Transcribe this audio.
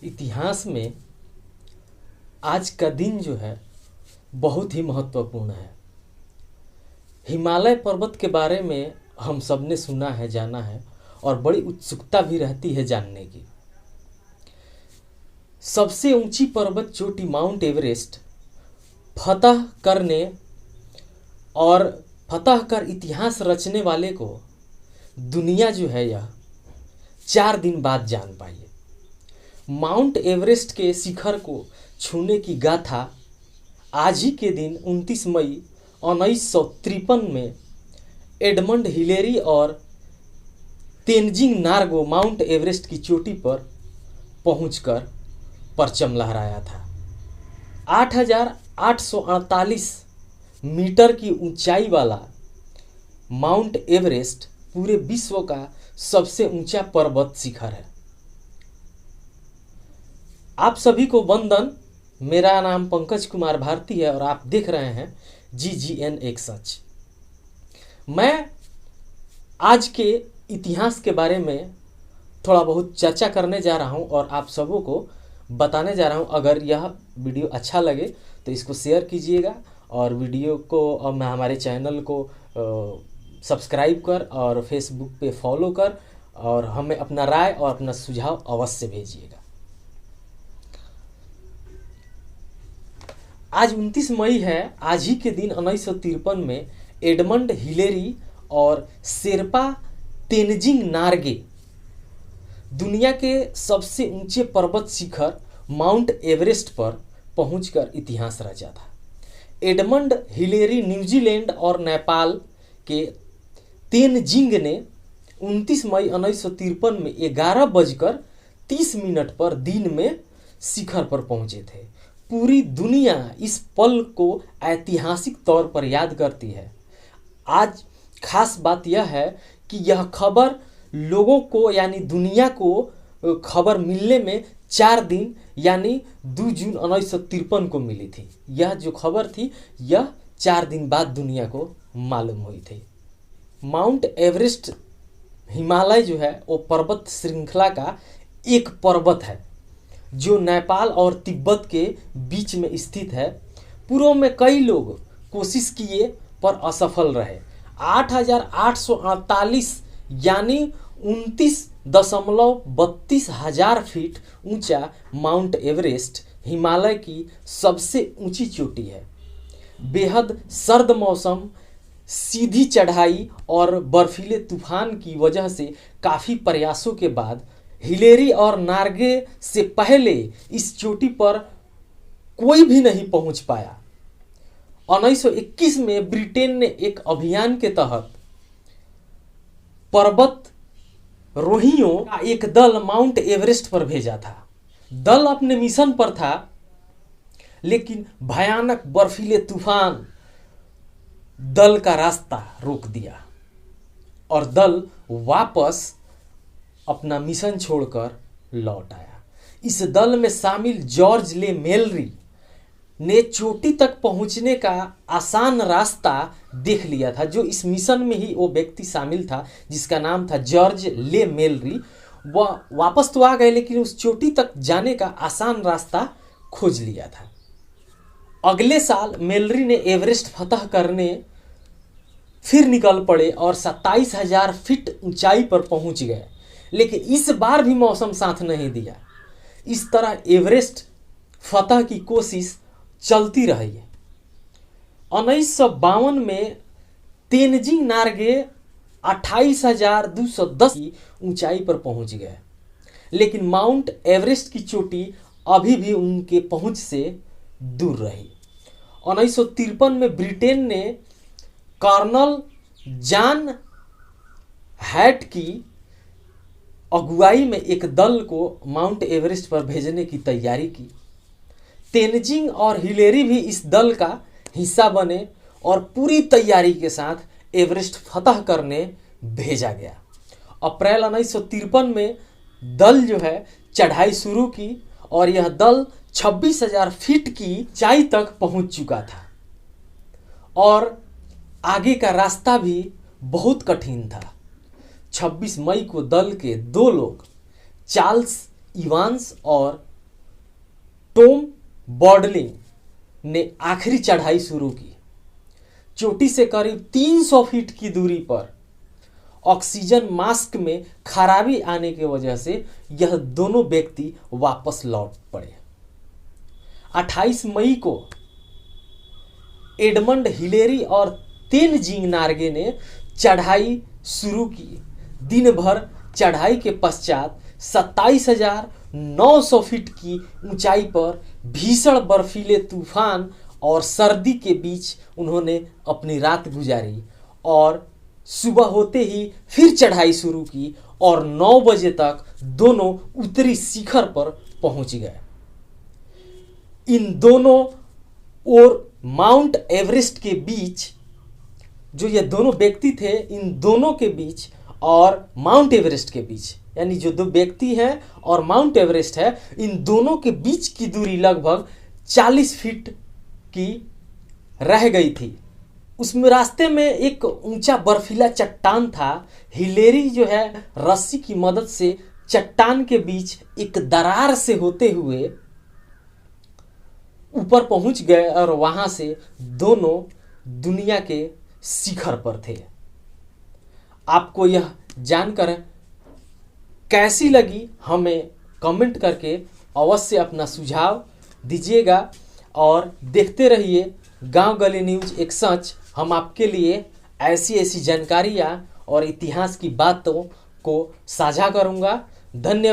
इतिहास में आज का दिन जो है बहुत ही महत्वपूर्ण है। हिमालय पर्वत के बारे में हम सब ने सुना है, जाना है और बड़ी उत्सुकता भी रहती है जानने की। सबसे ऊंची पर्वत चोटी माउंट एवरेस्ट फतह करने और फतह कर इतिहास रचने वाले को दुनिया जो है यह 4 दिन बाद जान पाई है। माउंट एवरेस्ट के शिखर को छूने की गाथा आज ही के दिन 29 मई 1953 में एडमंड हिलेरी और तेनजिंग नार्गो माउंट एवरेस्ट की चोटी पर पहुंचकर परचम लहराया था। 8,848 मीटर की ऊंचाई वाला माउंट एवरेस्ट पूरे विश्व का सबसे ऊंचा पर्वत शिखर है। आप सभी को वंदन। मेरा नाम पंकज कुमार भारती है और आप देख रहे हैं GGN एक सच। मैं आज के इतिहास के बारे में थोड़ा बहुत चर्चा करने जा रहा हूं और आप सबों को बताने जा रहा हूं। अगर यह वीडियो अच्छा लगे तो इसको शेयर कीजिएगा और वीडियो को हमारे चैनल को सब्सक्राइब कर और फेसबुक पे फॉलो कर और हमें अपना राय और अपना सुझाव अवश्य भेजिएगा। आज 29 मई है। आज ही के दिन 1953 में एडमंड हिलेरी और शेरपा तेनजिंग नार्गे दुनिया के सबसे ऊंचे पर्वत शिखर माउंट एवरेस्ट पर पहुंचकर इतिहास रचा था। एडमंड हिलेरी न्यूजीलैंड और नेपाल के तेनजिंग ने 29 मई 1953 में 11:30 पर दिन में शिखर पर पहुंचे थे। पूरी दुनिया इस पल को ऐतिहासिक तौर पर याद करती है। आज खास बात यह है कि यह खबर लोगों को यानी दुनिया को खबर मिलने में 4 दिन यानी 2 जून 1953 को मिली थी। यह जो खबर थी यह 4 दिन बाद दुनिया को मालूम हुई थी। माउंट एवरेस्ट हिमालय जो है वो पर्वत श्रृंखला का एक पर्वत है जो नेपाल और तिब्बत के बीच में स्थित है। पूर्व में कई लोग कोशिश किए पर असफल रहे। 8,848 यानी 29.32 हजार फीट ऊंचा माउंट एवरेस्ट हिमालय की सबसे ऊंची चोटी है। बेहद सर्द मौसम, सीधी चढ़ाई और बर्फीले तूफान की वजह से काफ़ी प्रयासों के बाद हिलेरी और नार्गे से पहले इस चोटी पर कोई भी नहीं पहुंच पाया। 1921 में ब्रिटेन ने एक अभियान के तहत पर्वत रोहियों का एक दल माउंट एवरेस्ट पर भेजा था। दल अपने मिशन पर था लेकिन भयानक बर्फीले तूफान दल का रास्ता रोक दिया और दल वापस अपना मिशन छोड़कर लौट आया। इस दल में शामिल जॉर्ज ले मेलरी ने चोटी तक पहुंचने का आसान रास्ता देख लिया था। जो इस मिशन में ही वो व्यक्ति शामिल था जिसका नाम था जॉर्ज ले मेलरी, वह वापस तो आ गए लेकिन उस चोटी तक जाने का आसान रास्ता खोज लिया था। अगले साल मेलरी ने एवरेस्ट फतह करने फिर निकल पड़े और 27,000 फीट ऊंचाई पर पहुंच गए, लेकिन इस बार भी मौसम साथ नहीं दिया। इस तरह एवरेस्ट फतह की कोशिश चलती रही। 1952 में तेनजिंग नार्गे 28,210 की ऊंचाई पर पहुंच गए, लेकिन माउंट एवरेस्ट की चोटी अभी भी उनके पहुंच से दूर रही। 1953 में ब्रिटेन ने कर्नल जॉन हैट की अगुवाई में एक दल को माउंट एवरेस्ट पर भेजने की तैयारी की। तेनजिंग और हिलेरी भी इस दल का हिस्सा बने और पूरी तैयारी के साथ एवरेस्ट फतह करने भेजा गया। अप्रैल 1953 में दल जो है चढ़ाई शुरू की और यह दल 26,000 फीट की ऊंचाई तक पहुंच चुका था और आगे का रास्ता भी बहुत कठिन था। 26 मई को दल के 2 लोग चार्ल्स इवांस और टॉम बॉडलिंग ने आखिरी चढ़ाई शुरू की। चोटी से करीब 300 फीट की दूरी पर ऑक्सीजन मास्क में खराबी आने की वजह से यह दोनों व्यक्ति वापस लौट पड़े। 28 मई को एडमंड हिलेरी और तेनजिंग नार्गे ने चढ़ाई शुरू की। दिन भर चढ़ाई के पश्चात 27,900 फीट की ऊंचाई पर भीषण बर्फीले तूफान और सर्दी के बीच उन्होंने अपनी रात गुजारी और सुबह होते ही फिर चढ़ाई शुरू की और 9 बजे तक दोनों उत्तरी शिखर पर पहुंच गए। इन दोनों और माउंट एवरेस्ट के बीच, जो ये दोनों व्यक्ति थे, इन दोनों के बीच और माउंट एवरेस्ट के बीच, यानी जो दो व्यक्ति हैं और माउंट एवरेस्ट है, इन दोनों के बीच की दूरी लगभग 40 फीट की रह गई थी। उसमें रास्ते में एक ऊंचा बर्फीला चट्टान था। हिलेरी जो है रस्सी की मदद से चट्टान के बीच एक दरार से होते हुए ऊपर पहुंच गए और वहां से दोनों दुनिया के शिखर पर थे। आपको यह जानकर कैसी लगी हमें कमेंट करके अवश्य अपना सुझाव दीजिएगा और देखते रहिए गांव गली न्यूज एक सच। हम आपके लिए ऐसी ऐसी जानकारियां और इतिहास की बातों को साझा करूंगा। धन्यवाद।